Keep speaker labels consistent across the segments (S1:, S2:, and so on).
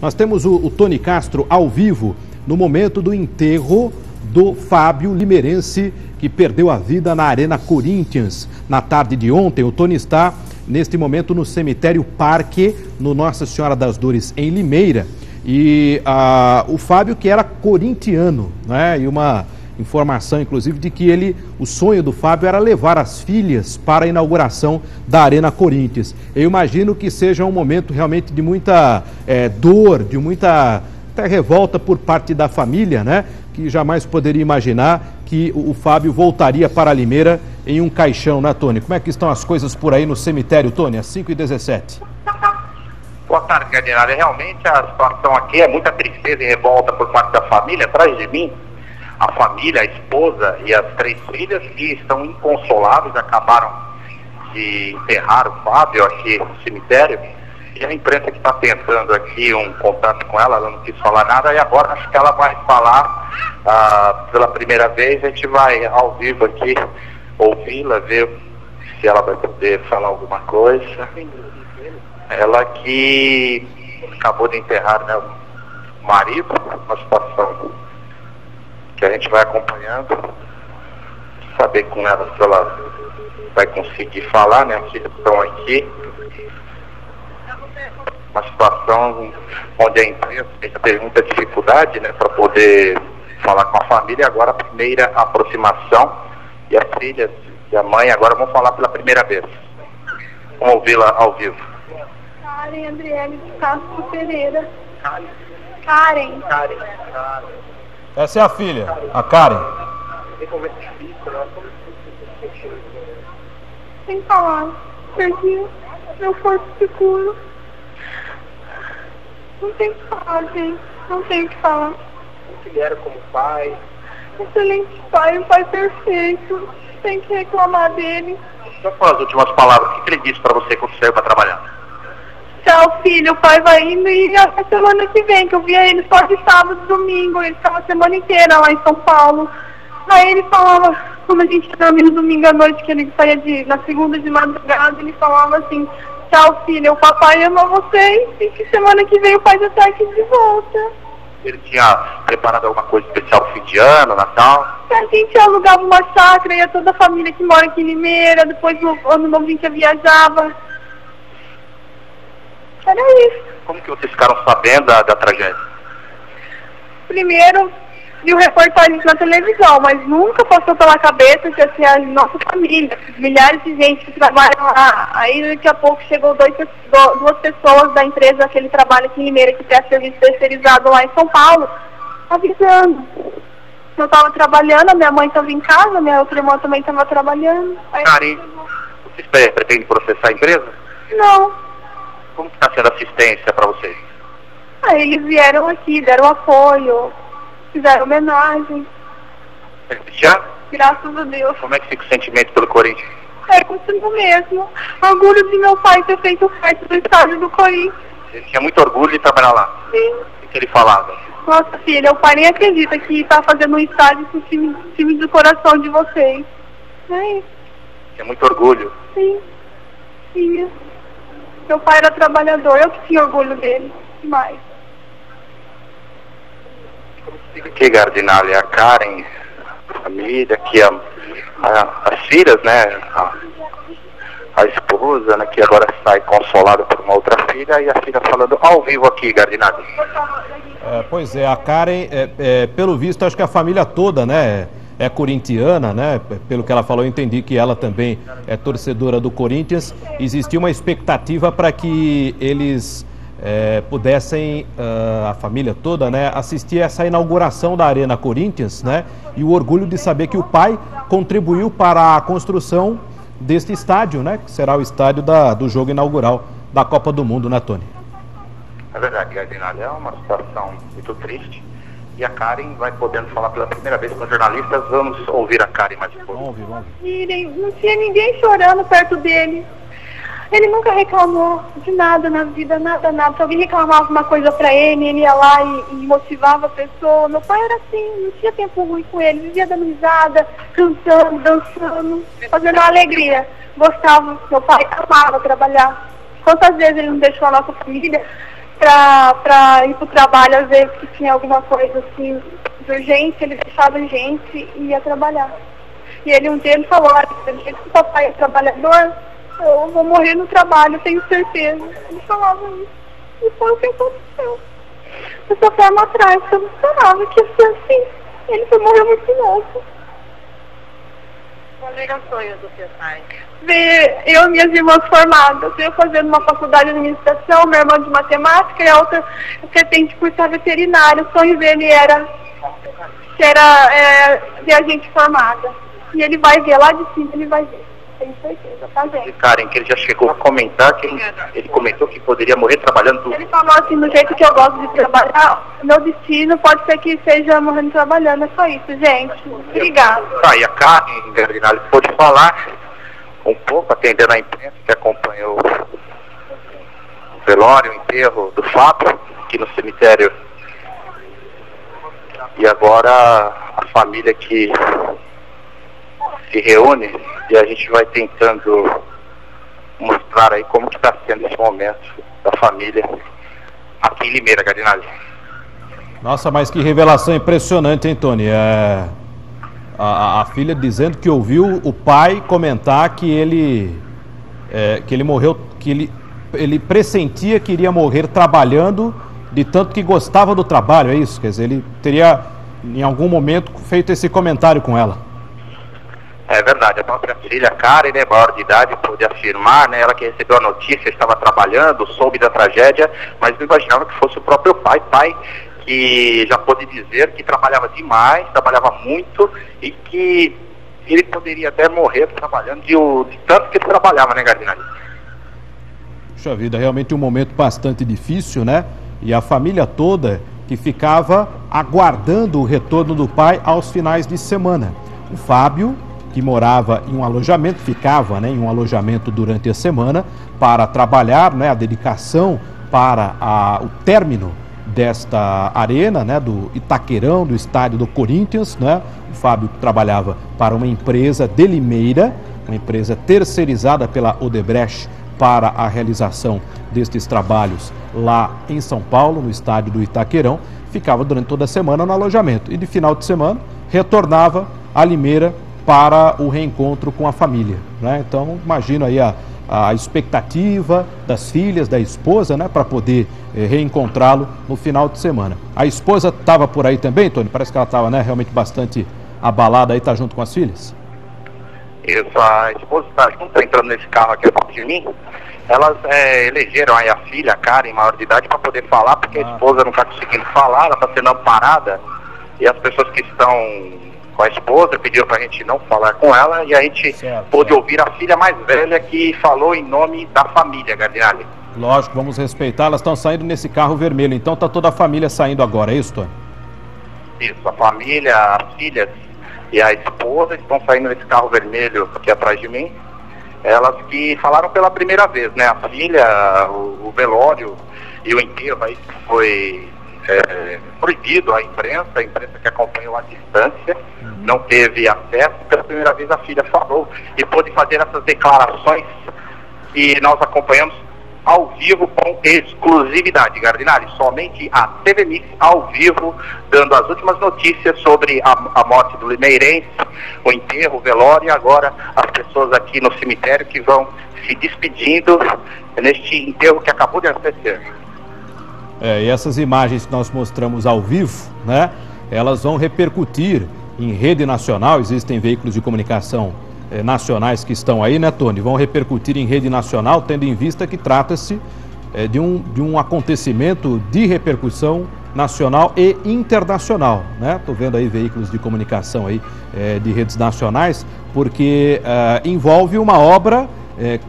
S1: Nós temos o Tony Castro ao vivo no momento do enterro do Fábio Limeirense, que perdeu a vida na Arena Corinthians na tarde de ontem. O Tony está neste momento no cemitério Parque, no Nossa Senhora das Dores, em Limeira. E o Fábio, que era corintiano, né? E uma informação, inclusive, de que o sonho do Fábio era levar as filhas para a inauguração da Arena Corinthians. Eu imagino que seja um momento realmente de muita dor, de muita até revolta por parte da família, né? Que jamais poderia imaginar que o Fábio voltaria para Limeira em um caixão, né, Tony? Como é que estão as coisas por aí no cemitério, Tony, às 5h17?
S2: Boa tarde, Cardinale. Realmente a situação aqui é muita tristeza e revolta por parte da família. Atrás de mim, a família, a esposa e as 3 filhas que estão inconsoláveis, acabaram de enterrar o Fábio aqui no cemitério. E a imprensa que está tentando aqui um contato com ela, ela não quis falar nada, e agora acho que ela vai falar pela primeira vez. A gente vai ao vivo aqui ouvi-la, ver se ela vai poder falar alguma coisa. Ela que acabou de enterrar, né, o marido, uma situação que a gente vai acompanhando, saber com ela se ela vai conseguir falar, né? As filhas estão aqui. Uma situação onde a imprensa teve muita dificuldade, né, para poder falar com a família. Agora a primeira aproximação, e as filhas e a mãe agora vão falar pela primeira vez. Vamos ouvi-la ao vivo.
S3: Karen Andriele de Castro Pereira. Karen.
S1: Essa é a filha, a Karen.
S3: Sem falar, perdi meu porto seguro. Não tem o que falar, gente. Não tem o que falar.
S2: Considera como pai?
S3: Excelente pai, um pai perfeito. Tem que reclamar dele.
S2: Quais foram as últimas palavras? O que ele disse para você quando saiu para trabalhar?
S3: Tchau, filho. O pai vai indo e até semana que vem, que eu via ele só de sábado e domingo. Ele ficava a semana inteira lá em São Paulo. Aí ele falava, quando a gente dormia no domingo à noite, que ele saía na segunda de madrugada, ele falava assim: tchau, filho, o papai ama vocês e que semana que vem o pai já está aqui de volta.
S2: Ele tinha preparado alguma coisa especial no fim de ano, Natal?
S3: A gente alugava uma chácara, ia toda a família que mora aqui em Limeira, depois no ano novo a gente viajava. Era isso.
S2: Como que vocês ficaram sabendo da tragédia?
S3: Primeiro, viu reportagens na televisão, mas nunca passou pela cabeça que assim, a nossa família, milhares de gente que trabalham lá. Aí daqui a pouco chegou 2 pessoas da empresa que ele trabalha aqui em Limeira, que tem serviço terceirizado lá em São Paulo, avisando. Eu estava trabalhando, a minha mãe estava em casa, minha outra irmã também estava trabalhando.
S2: Karen, vocês pretendem processar a empresa?
S3: Não.
S2: Como está sendo a assistência para vocês?
S3: Eles vieram aqui, deram apoio, fizeram homenagem.
S2: Já?
S3: Graças a Deus.
S2: Como é que fica o sentimento pelo Corinthians?
S3: Continua mesmo. Orgulho de meu pai ter feito parte do estádio do Corinthians.
S2: Ele tinha muito orgulho de trabalhar lá?
S3: Sim.
S2: O que ele falava?
S3: Nossa filha, o pai nem acredita que está fazendo um estádio com o time do coração de vocês. É isso.
S2: Tinha muito orgulho?
S3: Sim. Sim. Meu pai era trabalhador, eu que tinha orgulho dele. Demais.
S2: Aqui, Cardinale, a Karen, a família, aqui as filhas, né, a esposa, né, que agora sai consolada por uma outra filha, e a filha falando ao vivo aqui, Cardinale.
S1: Pois é, a Karen, pelo visto, acho que a família toda, né, é corintiana, né, pelo que ela falou, eu entendi que ela também é torcedora do Corinthians. Existia uma expectativa para que eles pudessem, a família toda, né, assistir essa inauguração da Arena Corinthians, né, e o orgulho de saber que o pai contribuiu para a construção deste estádio, né, que será o estádio do jogo inaugural da Copa do Mundo, né, Tony?
S2: É verdade, Cardinale, é uma situação muito triste, e a Karen vai podendo falar pela primeira vez com os jornalistas. Vamos ouvir a Karen mais um pouco.
S1: Vamos ouvir.
S3: Não tinha ninguém chorando perto dele. Ele nunca reclamou de nada na vida, nada. Se alguém reclamava uma coisa pra ele ia lá e motivava a pessoa. Meu pai era assim, não tinha tempo ruim com ele, vivia dando risada, cantando, dançando, fazendo uma alegria. Gostava, meu pai amava trabalhar. Quantas vezes ele não deixou a nossa família para ir pro trabalho, às vezes que tinha alguma coisa assim de urgente, ele deixava a gente e ia trabalhar. E ele um dia ele falou, olha, do jeito que o papai é trabalhador, eu vou morrer no trabalho, tenho certeza. Ele falava isso. E foi o que aconteceu. Essa forma atrás, eu não esperava que ia ser assim. Ele foi morrer muito novo.
S4: Qual era o sonho do seu pai?
S3: Ver eu e minhas irmãs formadas. Eu fazendo uma faculdade de administração, minha irmã de matemática e a outra pretende cursar veterinário. O sonho dele era ver a gente formada. E ele vai ver lá de cima, ele vai ver. Tenho certeza, tá, gente?
S2: Karen, que ele já chegou a comentar que ele comentou que poderia morrer trabalhando.
S3: Ele falou assim, do jeito que eu gosto de trabalhar, meu destino pode ser que seja morrendo trabalhando, é só isso, gente. Obrigada.
S2: Tá, e a Karen Gardinale pôde falar um pouco, atendendo a imprensa que acompanhou o velório, o enterro do Fábio, aqui no cemitério. E agora a família que se reúne e a gente vai tentando mostrar aí como que está sendo esse momento da família aqui em Limeira, Gardinale.
S1: Nossa, mas que revelação impressionante, hein, Tony? A filha dizendo que ouviu o pai comentar que ele morreu, que ele pressentia que iria morrer trabalhando, de tanto que gostava do trabalho, é isso? Quer dizer, ele teria em algum momento feito esse comentário com ela.
S2: É verdade, a própria filha Karen, né, maior de idade, pôde afirmar, né, ela que recebeu a notícia, estava trabalhando, soube da tragédia, mas não imaginava que fosse o próprio pai que já pôde dizer que trabalhava demais, trabalhava muito e que ele poderia até morrer trabalhando de tanto que ele trabalhava, né, Gardinale?
S1: Puxa vida, realmente um momento bastante difícil, né? E a família toda que ficava aguardando o retorno do pai aos finais de semana. O Fábio, que morava em um alojamento, ficava, né, em um alojamento durante a semana para trabalhar, né, a dedicação para o término desta arena, né, do Itaquerão, do estádio do Corinthians, né? O Fábio trabalhava para uma empresa de Limeira, uma empresa terceirizada pela Odebrecht para a realização destes trabalhos lá em São Paulo, no estádio do Itaquerão. Ficava durante toda a semana no alojamento e de final de semana retornava a Limeira para o reencontro com a família, né? Então, imagino aí a expectativa das filhas, da esposa, né, para poder reencontrá-lo no final de semana. A esposa estava por aí também, Tony? Parece que ela estava, né, realmente bastante abalada aí, está junto com as filhas?
S2: Isso, a esposa está junto, entrando nesse carro aqui atrás de mim. Elas elegeram aí a filha, a Karen, maior de idade, para poder falar, porque a esposa não está conseguindo falar, ela está sendo amparada, e as pessoas que estão com a esposa pediram para a gente não falar com ela, e a gente pôde ouvir a filha mais velha que falou em nome da família, Gardinale.
S1: Lógico, vamos respeitar, elas estão saindo nesse carro vermelho, então está toda a família saindo agora, é isso, Tony?
S2: Isso, a família, as filhas e a esposa estão saindo nesse carro vermelho aqui atrás de mim. Elas que falaram pela primeira vez, né? A filha, o velório e o enterro aí que foi proibido à imprensa, a imprensa que acompanhou à distância, não teve acesso. Pela primeira vez a filha falou e pôde fazer essas declarações que nós acompanhamos ao vivo com exclusividade, Gardinale. Somente a TV Mix ao vivo, dando as últimas notícias sobre a morte do limeirense, o enterro, o velório, e agora as pessoas aqui no cemitério que vão se despedindo neste enterro que acabou de acontecer.
S1: E essas imagens que nós mostramos ao vivo, né, elas vão repercutir em rede nacional. Existem veículos de comunicação nacionais que estão aí, né, Tony? Vão repercutir em rede nacional, tendo em vista que trata-se de um acontecimento de repercussão nacional e internacional, né? Estou vendo aí veículos de comunicação aí de redes nacionais, porque envolve uma obra,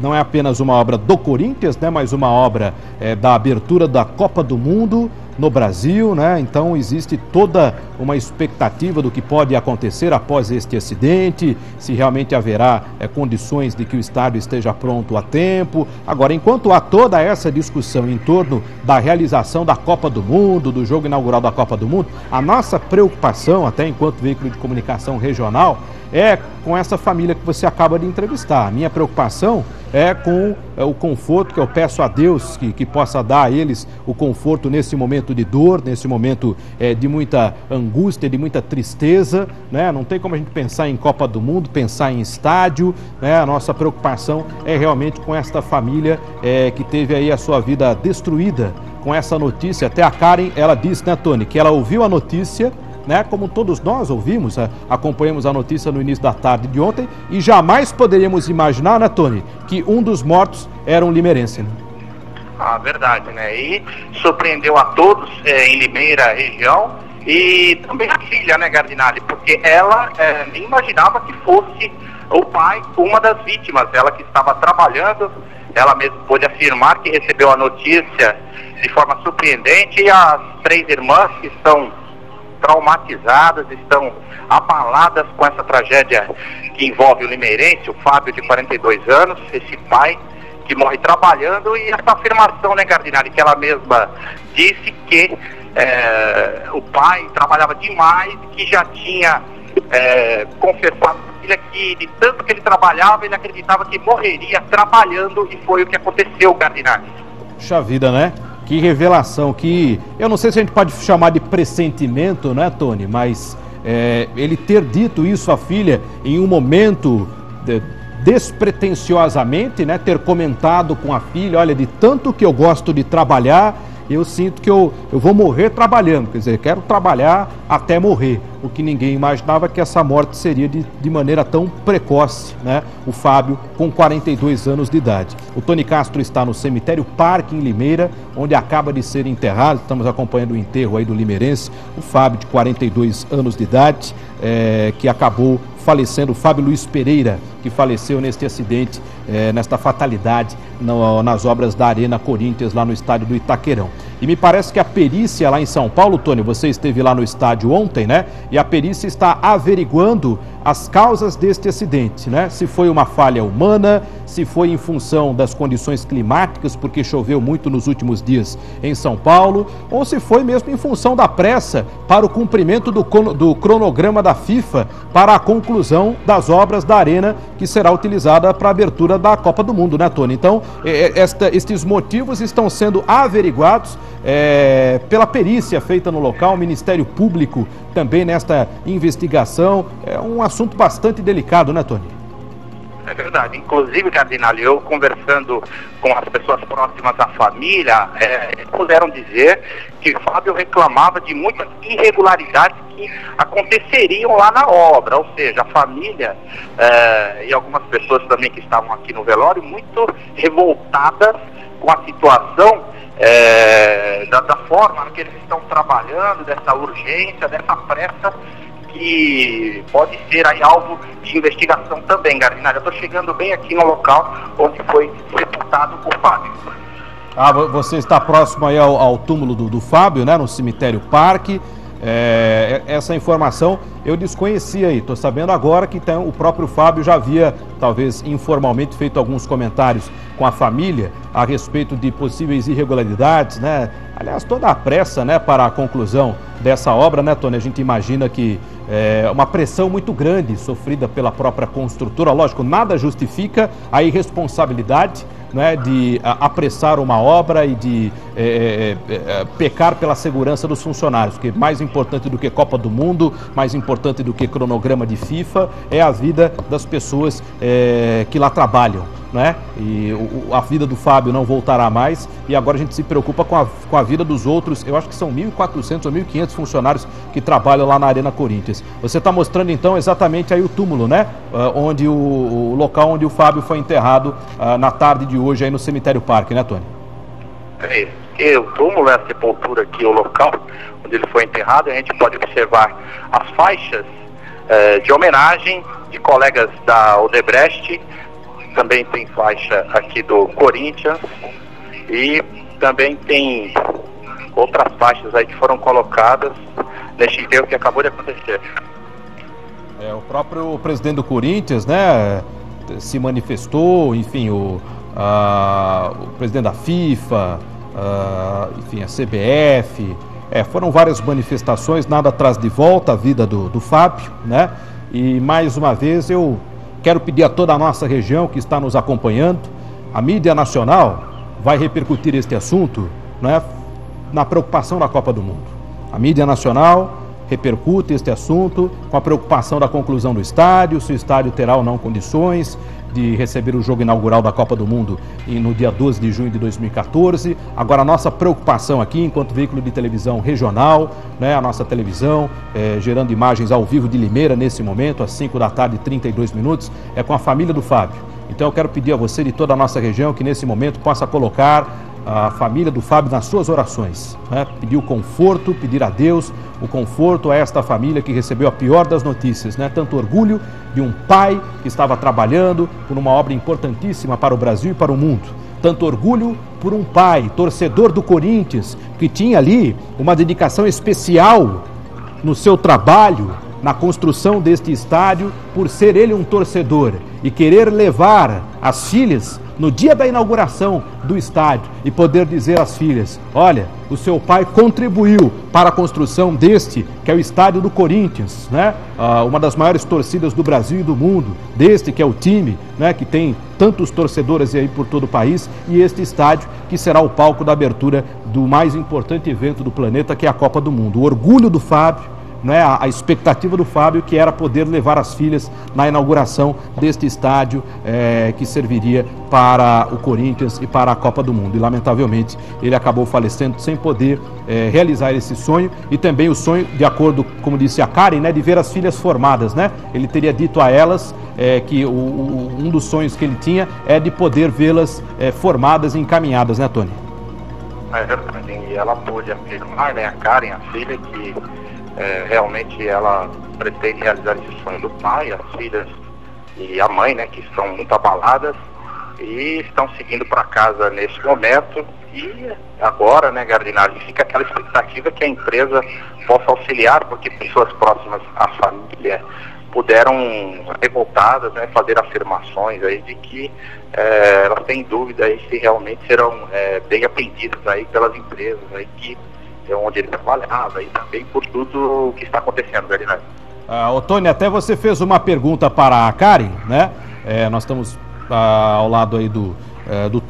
S1: não é apenas uma obra do Corinthians, né, mas uma obra da abertura da Copa do Mundo no Brasil, né? Então existe toda uma expectativa do que pode acontecer após este acidente, se realmente haverá condições de que o estádio esteja pronto a tempo. Agora, enquanto há toda essa discussão em torno da realização da Copa do Mundo, do jogo inaugural da Copa do Mundo, a nossa preocupação, até enquanto veículo de comunicação regional, é com essa família que você acaba de entrevistar. A minha preocupação é com o conforto que eu peço a Deus que possa dar a eles o conforto nesse momento de dor, nesse momento de muita angústia, de muita tristeza, né? Não tem como a gente pensar em Copa do Mundo, pensar em estádio, né? A nossa preocupação é realmente com esta família que teve aí a sua vida destruída com essa notícia. Até a Karen, ela disse, né, Tony, que ela ouviu a notícia, né, como todos nós ouvimos, acompanhamos a notícia no início da tarde de ontem e jamais poderíamos imaginar, né, Tony, que um dos mortos era um limeirense, né?
S2: Verdade, né? E surpreendeu a todos em Limeira, região, e também a filha, né, Gardinali, porque ela nem imaginava que fosse o pai uma das vítimas, ela que estava trabalhando, ela mesma pôde afirmar que recebeu a notícia de forma surpreendente, e as 3 irmãs que estão traumatizadas, estão abaladas com essa tragédia que envolve o limeirense, o Fábio, de 42 anos, esse pai que morre trabalhando, e essa afirmação, né, Gardinali, que ela mesma disse que o pai trabalhava demais, que já tinha confessado à filha que de tanto que ele trabalhava, ele acreditava que morreria trabalhando, e foi o que aconteceu, Gardinali.
S1: Puxa vida, né? Que revelação, que eu não sei se a gente pode chamar de pressentimento, né, Tony? Mas ele ter dito isso à filha em um momento despretensiosamente, né? Ter comentado com a filha, olha, de tanto que eu gosto de trabalhar, eu sinto que eu vou morrer trabalhando, quer dizer, eu quero trabalhar até morrer. O que ninguém imaginava que essa morte seria de maneira tão precoce, né? O Fábio, com 42 anos de idade. O Tony Castro está no cemitério Parque, em Limeira, onde acaba de ser enterrado. Estamos acompanhando o enterro aí do limeirense, o Fábio, de 42 anos de idade, que acabou falecendo, o Fábio Luiz Pereira, que faleceu neste acidente, nesta fatalidade nas obras da Arena Corinthians, lá no estádio do Itaquerão. E me parece que a perícia lá em São Paulo, Tony, você esteve lá no estádio ontem, né? E a perícia está averiguando as causas deste acidente, né? Se foi uma falha humana, se foi em função das condições climáticas, porque choveu muito nos últimos dias em São Paulo, ou se foi mesmo em função da pressa para o cumprimento do cronograma da FIFA para a conclusão das obras da Arena, que será utilizada para a abertura da Copa do Mundo, né, Tony? Então, estes motivos estão sendo averiguados pela perícia feita no local, o Ministério Público também nesta investigação. É um assunto bastante delicado, né, Tony?
S2: É verdade. Inclusive, Cardinal, eu conversando com as pessoas próximas à família, puderam dizer que o Fábio reclamava de muitas irregularidades que aconteceriam lá na obra, ou seja, a família e algumas pessoas também que estavam aqui no velório muito revoltadas com a situação da forma que eles estão trabalhando, dessa urgência, dessa pressa, que pode ser aí alvo de investigação também, Gardinali. Eu estou chegando bem aqui no local onde foi sepultado o Fábio.
S1: Você está próximo aí ao túmulo do Fábio, né, no cemitério Parque. Essa informação eu desconhecia aí, estou sabendo agora que o próprio Fábio já havia, talvez informalmente, feito alguns comentários com a família a respeito de possíveis irregularidades, né? Aliás, toda a pressa, né, para a conclusão dessa obra, né, Tony? A gente imagina que uma pressão muito grande sofrida pela própria construtora. Lógico, nada justifica a irresponsabilidade, né, de apressar uma obra e de pecar pela segurança dos funcionários, porque mais importante do que Copa do Mundo, mais importante do que cronograma de FIFA, é a vida das pessoas que lá trabalham, né? E a vida do Fábio não voltará mais, e agora a gente se preocupa com a vida dos outros. Eu acho que são 1.400 ou 1.500 funcionários que trabalham lá na Arena Corinthians. Você está mostrando então exatamente aí o túmulo, né? Onde o local onde o Fábio foi enterrado na tarde de hoje aí no cemitério Parque, né, Tony?
S2: É isso. E o túmulo é a sepultura aqui, o local onde ele foi enterrado. A gente pode observar as faixas de homenagem de colegas da Odebrecht. Também tem faixa aqui do Corinthians e também tem outras faixas aí que foram colocadas neste enterro que acabou de acontecer.
S1: O próprio presidente do Corinthians, né, se manifestou, enfim, o presidente da FIFA, enfim, a CBF, foram várias manifestações, nada atrás de volta a vida do Fábio, né? E mais uma vez eu quero pedir a toda a nossa região que está nos acompanhando, a mídia nacional vai repercutir este assunto, né, na preocupação da Copa do Mundo. A mídia nacional repercute este assunto com a preocupação da conclusão do estádio, se o estádio terá ou não condições de receber o jogo inaugural da Copa do Mundo no dia 12 de junho de 2014. Agora, a nossa preocupação aqui, enquanto veículo de televisão regional, né, a nossa televisão, gerando imagens ao vivo de Limeira nesse momento, às 5 da tarde, 32 minutos, é com a família do Fábio. Então, eu quero pedir a você de toda a nossa região que nesse momento possa colocar a família do Fábio nas suas orações, né? Pedir o conforto, pedir a Deus o conforto a esta família que recebeu a pior das notícias, né? Tanto orgulho de um pai que estava trabalhando por uma obra importantíssima para o Brasil e para o mundo. Tanto orgulho por um pai, torcedor do Corinthians, que tinha ali uma dedicação especial no seu trabalho, na construção deste estádio, por ser ele um torcedor e querer levar as filhas no dia da inauguração do estádio e poder dizer às filhas: olha, o seu pai contribuiu para a construção deste, que é o estádio do Corinthians, né? Uma das maiores torcidas do Brasil e do mundo, deste que é o time, né, que tem tantos torcedores aí por todo o país, e este estádio que será o palco da abertura do mais importante evento do planeta, que é a Copa do Mundo. O orgulho do Fábio, né, a expectativa do Fábio, que era poder levar as filhas na inauguração deste estádio que serviria para o Corinthians e para a Copa do Mundo. E lamentavelmente ele acabou falecendo sem poder realizar esse sonho, e também o sonho, de acordo, como disse a Karen, né, de ver as filhas formadas, né? Ele teria dito a elas que um dos sonhos que ele tinha é de poder vê-las formadas e encaminhadas, né, Tony?
S2: É verdade, e ela pôde afirmar, né, a Karen, a filha, que realmente ela pretende realizar esse sonho do pai, as filhas e a mãe, né, que estão muito abaladas e estão seguindo para casa nesse momento. E agora, né, Gardinari, fica aquela expectativa que a empresa possa auxiliar, porque pessoas próximas à família puderam, revoltadas, né, fazer afirmações aí de que elas têm dúvida aí se realmente serão bem atendidas aí pelas empresas aí que onde ele trabalhava, e também por tudo que está acontecendo, Gardinari.
S1: Tony, até você fez uma pergunta para a Karen, né? Nós estamos ao lado aí do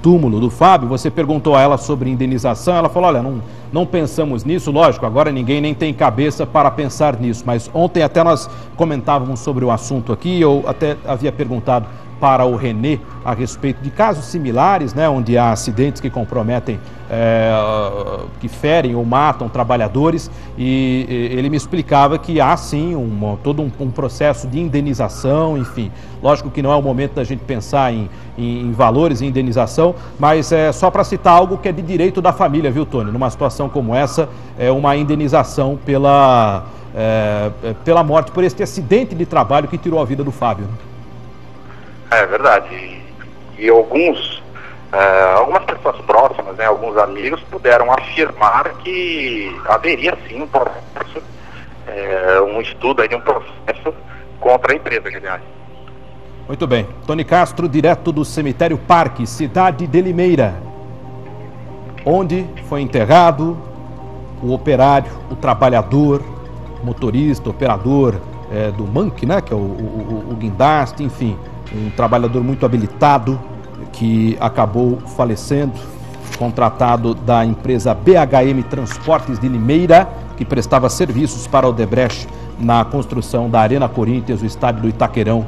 S1: túmulo do Fábio. Você perguntou a ela sobre indenização, ela falou: olha, não pensamos nisso. Lógico, agora ninguém nem tem cabeça para pensar nisso, mas ontem até nós comentávamos sobre o assunto aqui. Eu até havia perguntado para o Renê a respeito de casos similares, né, onde há acidentes que comprometem, que ferem ou matam trabalhadores, e ele me explicava que há sim todo um processo de indenização. Enfim, lógico que não é o momento da gente pensar em valores e indenização, mas só para citar algo que é de direito da família, viu, Tony? Numa situação como essa, uma indenização pela morte, por este acidente de trabalho que tirou a vida do Fábio, né?
S2: É verdade, e algumas pessoas próximas, né, alguns amigos, puderam afirmar que haveria sim um processo, um estudo aí de um processo contra a empresa, aliás.
S1: Muito bem, Tony Castro, direto do cemitério Parque, cidade de Limeira, onde foi enterrado o operário, o trabalhador, motorista, operador do Manque, né, que é o guindaste, enfim, um trabalhador muito habilitado que acabou falecendo, contratado da empresa BHM Transportes de Limeira, que prestava serviços para a Odebrecht na construção da Arena Corinthians, o estádio do Itaquerão,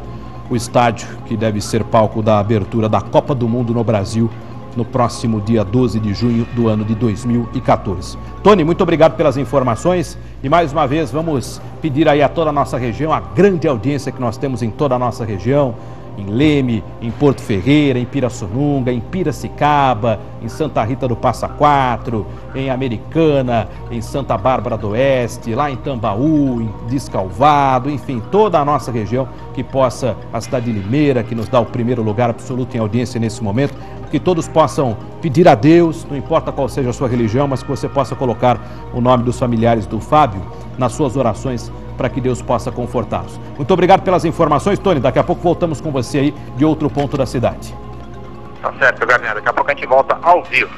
S1: o estádio que deve ser palco da abertura da Copa do Mundo no Brasil no próximo dia 12 de junho do ano de 2014. Tony, muito obrigado pelas informações e mais uma vez vamos pedir aí a toda a nossa região, a grande audiência que nós temos em toda a nossa região, em Leme, em Porto Ferreira, em Pirassununga, em Piracicaba, em Santa Rita do Passa Quatro, em Americana, em Santa Bárbara do Oeste, lá em Tambaú, em Descalvado, enfim, toda a nossa região que possa, a cidade de Limeira, que nos dá o primeiro lugar absoluto em audiência nesse momento, que todos possam pedir a Deus, não importa qual seja a sua religião, mas que você possa colocar o nome dos familiares do Fábio nas suas orações para que Deus possa confortá-los. Muito obrigado pelas informações, Tony. Daqui a pouco voltamos com você aí de outro ponto da cidade.
S2: Tá certo, Gardinari. Daqui a pouco a gente volta ao vivo.